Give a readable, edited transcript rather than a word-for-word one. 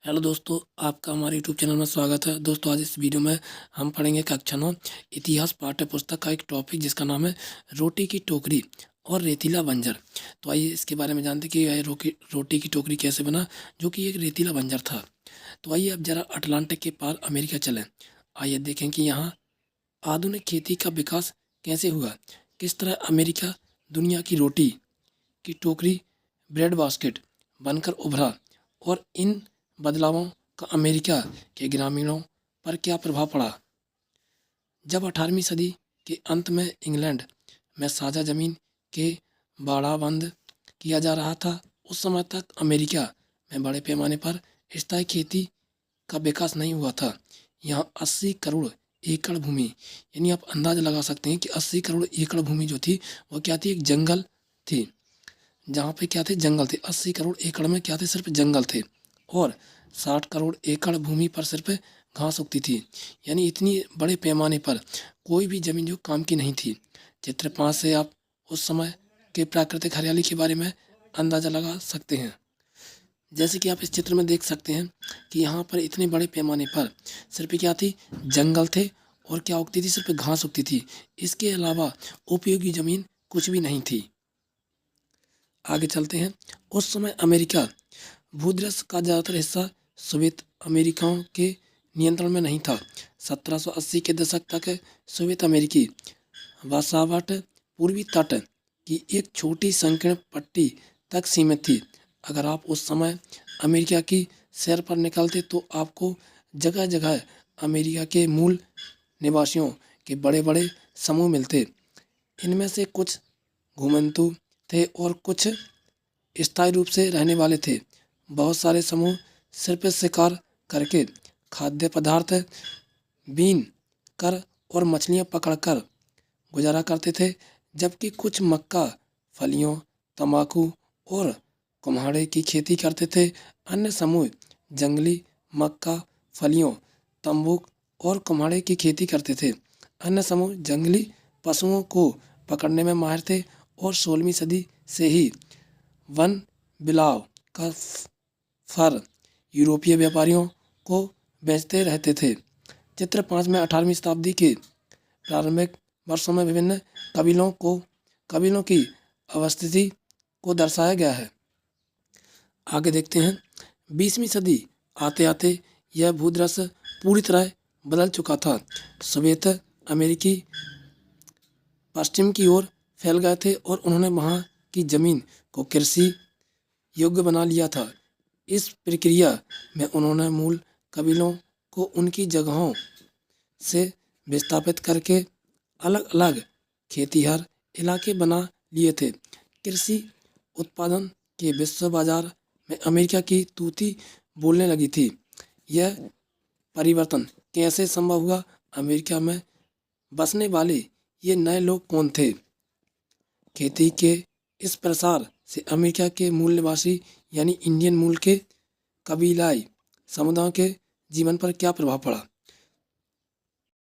Hello दोस्तों, आपका हमारे यूट्यूब चैनल में स्वागत है। दोस्तों, आज इस वीडियो में हम पढ़ेंगे कक्षा 9 इतिहास पाठ्य पुस्तक का एक टॉपिक जिसका नाम है रोटी की टोकरी और रेतीला बंजर। तो आइए इसके बारे में जानते हैं कि यह रोटी की टोकरी कैसे बना, जो कि एक रेतीला बंजर था। तो आइए अब जरा अटलांटिक के पार अमेरिका चलें। आइए देखें कि यहाँ आधुनिक खेती का विकास कैसे हुआ, किस तरह अमेरिका दुनिया की रोटी की टोकरी ब्रेड बास्केट बनकर उभरा और इन बदलावों का अमेरिका के ग्रामीणों पर क्या प्रभाव पड़ा। जब 18वीं सदी के अंत में इंग्लैंड में साझा जमीन के बाड़ाबंद किया जा रहा था, उस समय तक अमेरिका में बड़े पैमाने पर स्थायी खेती का विकास नहीं हुआ था। यहाँ 80 करोड़ एकड़ भूमि, यानी आप अंदाजा लगा सकते हैं कि 80 करोड़ एकड़ भूमि जो थी वो क्या थी, एक जंगल थी। जहाँ पे क्या थे, जंगल थे। 80 करोड़ एकड़ में क्या थे, सिर्फ जंगल थे। और 60 करोड़ एकड़ भूमि पर सिर्फ घास उगती थी। यानी इतनी बड़े पैमाने पर कोई भी जमीन जो काम की नहीं थी। चित्र 5 से आप उस समय के प्राकृतिक हरियाली के बारे में अंदाजा लगा सकते हैं। जैसे कि आप इस चित्र में देख सकते हैं कि यहाँ पर इतने बड़े पैमाने पर सिर्फ क्या थी, जंगल थे। और क्या उगती थी, सिर्फ घास उगती थी। इसके अलावा उपयोगी जमीन कुछ भी नहीं थी। आगे चलते हैं। उस समय अमेरिका भूदृश्य का ज़्यादातर हिस्सा सोवियत अमेरिकाओं के नियंत्रण में नहीं था। 1780 के दशक तक सोवियत अमेरिकी वसाहत पूर्वी तट की एक छोटी संकीर्ण पट्टी तक सीमित थी। अगर आप उस समय अमेरिका की सैर पर निकलते तो आपको जगह जगह अमेरिका के मूल निवासियों के बड़े बड़े समूह मिलते। इनमें से कुछ घुमंतू थे और कुछ स्थायी रूप से रहने वाले थे। बहुत सारे समूह सिर्फ शिकार करके खाद्य पदार्थ बीन कर और मछलियां पकड़कर गुजारा करते थे, जबकि कुछ मक्का, फलियों, तंबाकू और कुम्हाड़े की खेती करते थे। अन्य समूह जंगली मक्का, फलियों, तंबाकू और कुम्हाड़े की खेती करते थे। अन्य समूह जंगली पशुओं को पकड़ने में माहिर थे और 16वीं सदी से ही वन बिलाव का फर यूरोपीय व्यापारियों को बेचते रहते थे। चित्र 5 में 18वीं शताब्दी के प्रारंभिक वर्षों में विभिन्न कबीलों की अवस्थिति को दर्शाया गया है। आगे देखते हैं। 20वीं सदी आते आते यह भूदृश्य पूरी तरह बदल चुका था। सोवियत अमेरिकी पश्चिम की ओर फैल गए थे और उन्होंने वहाँ की जमीन को कृषि योग्य बना लिया था। इस प्रक्रिया में उन्होंने मूल कबीलों को उनकी जगहों से विस्थापित करके अलग अलग खेतिहर इलाके बना लिए थे। कृषि उत्पादन के विश्व बाजार में अमेरिका की तूती बोलने लगी थी। यह परिवर्तन कैसे संभव हुआ? अमेरिका में बसने वाले ये नए लोग कौन थे? खेती के इस प्रसार से अमेरिका के मूल निवासी यानी इंडियन मूल के कबीलाई समुदायों के जीवन पर क्या प्रभाव पड़ा?